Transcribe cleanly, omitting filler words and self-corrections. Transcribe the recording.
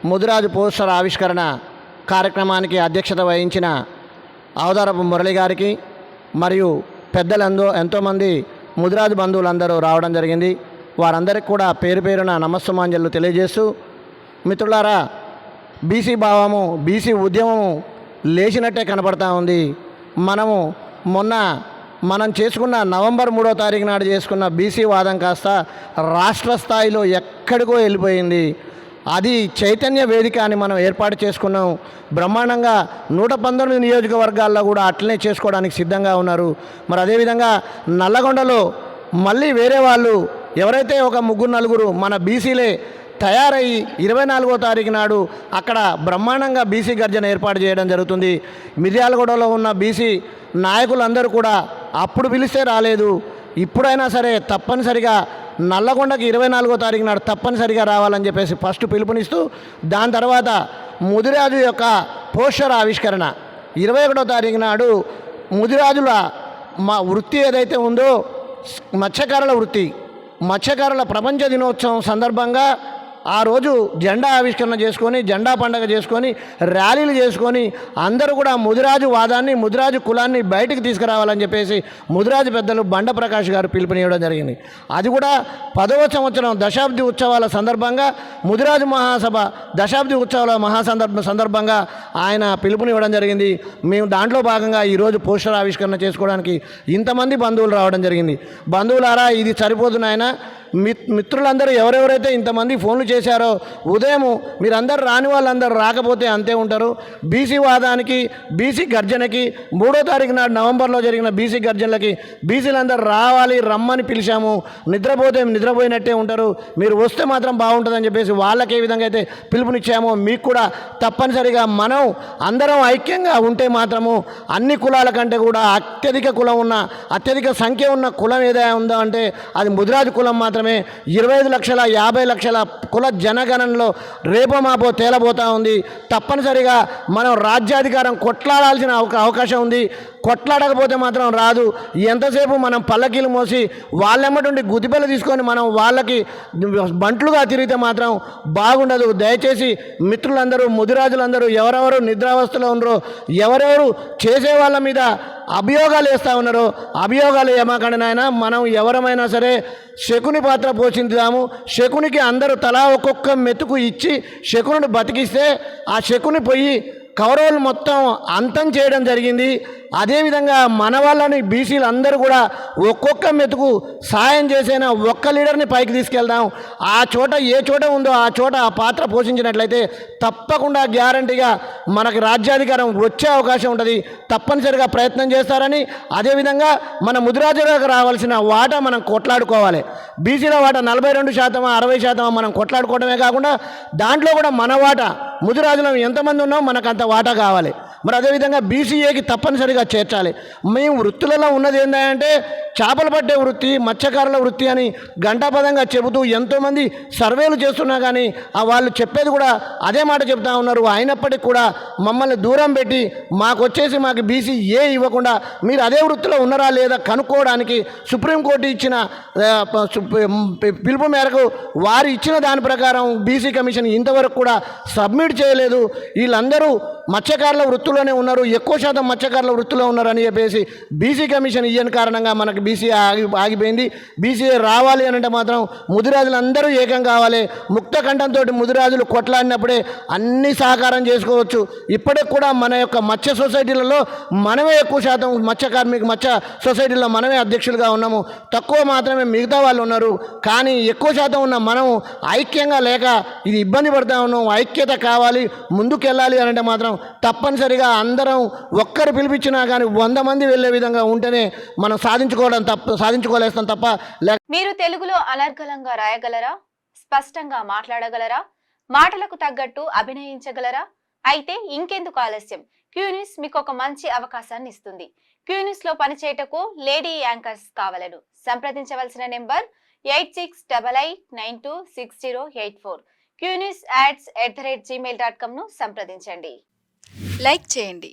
Mudiraj poster ఆవిష్కరణ కార్యక్రమానికి అధ్యక్షత వహించిన అవతారపు మురళి గారికి మరియు పెద్దలందరూ ఎంతోమంది ముదిరాజు బంధువులందరూ రావడం జరిగింది. వారందరికీ కూడా పేరు పేరున నమస్సుమాంజలు తెలియజేస్తూ, మిత్రులారా, బీసీ భావము, బీసీ ఉద్యమము లేచినట్టే కనపడతా ఉంది. మనం చేసుకున్న నవంబర్ 3వ తారీఖు నాడు చేసుకున్న బీసీ వాదం కాస్త రాష్ట్ర స్థాయిలో ఎక్కడికో వెళ్ళిపోయింది. అది చైతన్య వేదిక అని మనం ఏర్పాటు చేసుకున్నాం. బ్రహ్మాండంగా 119 నియోజకవర్గాల్లో కూడా అట్లనే చేసుకోవడానికి సిద్ధంగా ఉన్నారు. మరి అదేవిధంగా నల్లగొండలో మళ్ళీ వేరే వాళ్ళు ఎవరైతే ఒక 3-4 మన బీసీలే తయారయ్యి 24వ తారీఖు నాడు అక్కడ బ్రహ్మాండంగా బీసీ గర్జన ఏర్పాటు చేయడం జరుగుతుంది. మిర్యాలగూడలో ఉన్న బీసీ నాయకులందరూ కూడా అప్పుడు పిలిస్తే రాలేదు, ఇప్పుడైనా సరే తప్పనిసరిగా నల్లగొండకి 24వ తారీఖు నాడు తప్పనిసరిగా రావాలని చెప్పేసి ఫస్ట్ పిలుపునిస్తూ, దాని తర్వాత ముదిరాజు యొక్క పోస్టర్ ఆవిష్కరణ 21వ తారీఖు నాడు ముదిరాజుల వృత్తి ఏదైతే ఉందో మత్స్యకారుల ప్రపంచ దినోత్సవం సందర్భంగా ఆ రోజు జెండా ఆవిష్కరణ చేసుకొని, జెండా పండుగ చేసుకొని, ర్యాలీలు చేసుకొని అందరూ కూడా ముదిరాజు వాదాన్ని, ముదిరాజు కులాన్ని బయటికి తీసుకురావాలని చెప్పేసి ముదిరాజు పెద్దలు బండ ప్రకాష్ గారు పిలుపునివ్వడం జరిగింది. అది కూడా 10వ సంవత్సరం దశాబ్ది ఉత్సవాల సందర్భంగా, ముదిరాజు మహాసభ దశాబ్ది ఉత్సవాల సందర్భంగా ఆయన పిలుపునివ్వడం జరిగింది. మేము దాంట్లో భాగంగా ఈరోజు పోస్టర్ ఆవిష్కరణ చేసుకోవడానికి ఇంతమంది బంధువులు రావడం జరిగింది. బంధువులారా, ఇది సరిపోదు నాయన. మిత్రులందరూ ఎవరెవరైతే ఇంతమంది ఫోన్లు చేశారో, ఉదయం మీరందరూ రాని వాళ్ళందరూ రాకపోతే అంతే ఉంటారు. బీసీ వాదానికి, బీసీ గర్జనకి 3వ తారీఖు నాడు నవంబర్లో జరిగిన బీసీ గర్జనలకి బీసీలందరూ రావాలి, రమ్మని పిలిచాము. నిద్రపోతే నిద్రపోయినట్టే ఉంటారు, మీరు వస్తే మాత్రం బాగుంటుందని చెప్పేసి వాళ్ళకి ఏ విధంగా అయితే పిలుపునిచ్చామో మీకు కూడా తప్పనిసరిగా మనం అందరం ఐక్యంగా ఉంటే మాత్రము అన్ని కులాల కంటే కూడా అత్యధిక సంఖ్య ఉన్న కులం ఏదైనా ఉందో అంటే అది ముదిరాజు కులం మాత్రమే. 25 లక్షల 50 లక్షల కుల జనగణనలో రేపో మాపో తేలబోతూ ఉంది. తప్పనిసరిగా మనం రాజ్యాధికారం కొట్లాడాల్సిన అవకాశం ఉంది. కొట్లాడకపోతే మాత్రం రాదు. ఎంతసేపు మనం పల్లకీలు మోసి వాళ్ళెమ్మటుండి గుదిబెలు తీసుకొని మనం వాళ్ళకి బంట్లుగా తిరిగితే మాత్రం బాగుండదు. దయచేసి మిత్రులందరూ, ముదిరాజులందరూ ఎవరెవరు నిద్రావస్థలో ఉన్నారో, ఎవరెవరు చేసే వాళ్ళ మీద అభియోగాలు వేస్తూ ఉన్నారో, అభియోగాలు ఏమాకండి నాయన. మనం ఎవరమైనా సరే శకుని పాత్ర పోషించుదాము. శకునికి అందరూ తలా ఒక్కొక్క మెతుకు ఇచ్చి శకునుడు బతికిస్తే ఆ శకుని పోయి కౌరవులు మొత్తం అంతం చేయడం జరిగింది. అదేవిధంగా మన వాళ్ళని బీసీలు అందరూ కూడా ఒక్కొక్క మెతుకు సాయం చేసైనా ఒక్క లీడర్ని పైకి తీసుకెళ్దాం. ఆ చోట ఏ చోట ఉందో ఆ చోట ఆ పాత్ర పోషించినట్లయితే తప్పకుండా గ్యారంటీగా మనకి రాజ్యాధికారం వచ్చే అవకాశం ఉంటుంది. తప్పనిసరిగా ప్రయత్నం చేస్తారని, అదేవిధంగా మన ముదిరాజులకు రావాల్సిన వాటా మనం కొట్లాడుకోవాలి. బీసీల వాటా 42%, 60% మనం కొట్లాడుకోవడమే కాకుండా దాంట్లో కూడా మన వాటా, ముదిరాజులం ఎంతమంది ఉన్నామో మనకు అంత వాటా కావాలి. మరి అదేవిధంగా బీసీఏకి తప్పనిసరిగా చేర్చాలి. మేము వృత్తులలో ఉన్నది ఏంటంటే చేపలు పట్టే వృత్తి, మత్స్యకారుల వృత్తి అని గంటాపదంగా చెబుతూ ఎంతోమంది సర్వేలు చేస్తున్నా కానీ వాళ్ళు చెప్పేది కూడా అదే మాట చెప్తా ఉన్నారు. అయినప్పటికీ కూడా మమ్మల్ని దూరం పెట్టి మాకు బీసీ ఏ ఇవ్వకుండా మీరు అదే వృత్తిలో ఉన్నారా లేదా కనుక్కోవడానికి సుప్రీంకోర్టు ఇచ్చిన పిలుపు మేరకు వారు ఇచ్చిన దాని ప్రకారం బీసీ కమిషన్ ఇంతవరకు కూడా సబ్మిట్ చేయలేదు. వీళ్ళందరూ మత్స్యకారుల వృత్తిలోనే ఉన్నారు, ఎక్కువ శాతం మత్స్యకారుల వృత్తిలో ఉన్నారని చెప్పేసి బీసీ కమిషన్ ఇయ్యని కారణంగా మనకు బీసీ ఆగిపోయింది. బీసీ రావాలి అని అంటే మాత్రం ముదిరాజులందరూ ఏకం కావాలి. ముక్త కంఠంతో ముదిరాజులు కొట్లాడినప్పుడే అన్ని సహకారం చేసుకోవచ్చు. ఇప్పటికి కూడా మన యొక్క మత్స్య సొసైటీలలో మనమే ఎక్కువ శాతం మత్స్య సొసైటీలో మనమే అధ్యక్షులుగా ఉన్నాము. తక్కువ మాత్రమే మిగతా వాళ్ళు ఉన్నారు. కానీ ఎక్కువ శాతం ఉన్న మనం ఐక్యంగా లేక ఇది ఇబ్బంది పడుతూ ఉన్నాం. ఐక్యత కావాలి, ముందుకెళ్ళాలి అని అంటే మాత్రం తప్పనిసరిగా అందరం ఒక్కరు పిలిపించినా కానీ 100 మంది వెళ్ళే విధంగా ఉంటేనే మనం సాధించుకోలేస్తాం తప్ప. మీరు తెలుగులో అనర్గళంగా రాయగలరా? స్పష్టంగా మాట్లాడగలరా? మాటలకు తగ్గట్టు అభినయించగలరా? అయితే ఇంకెందుకు ఆలస్యం? క్యూన్యూస్ మీకు ఒక మంచి అవకాశాన్ని ఇస్తుంది. క్యూన్యూస్ లో పనిచేయటకు లేడీ యాంకర్స్ కావాలను సంప్రదించవలసిన నెంబర్ 8688926084. qnewsads@gmail.com ను సంప్రదించండి. లైక్ చేయండి.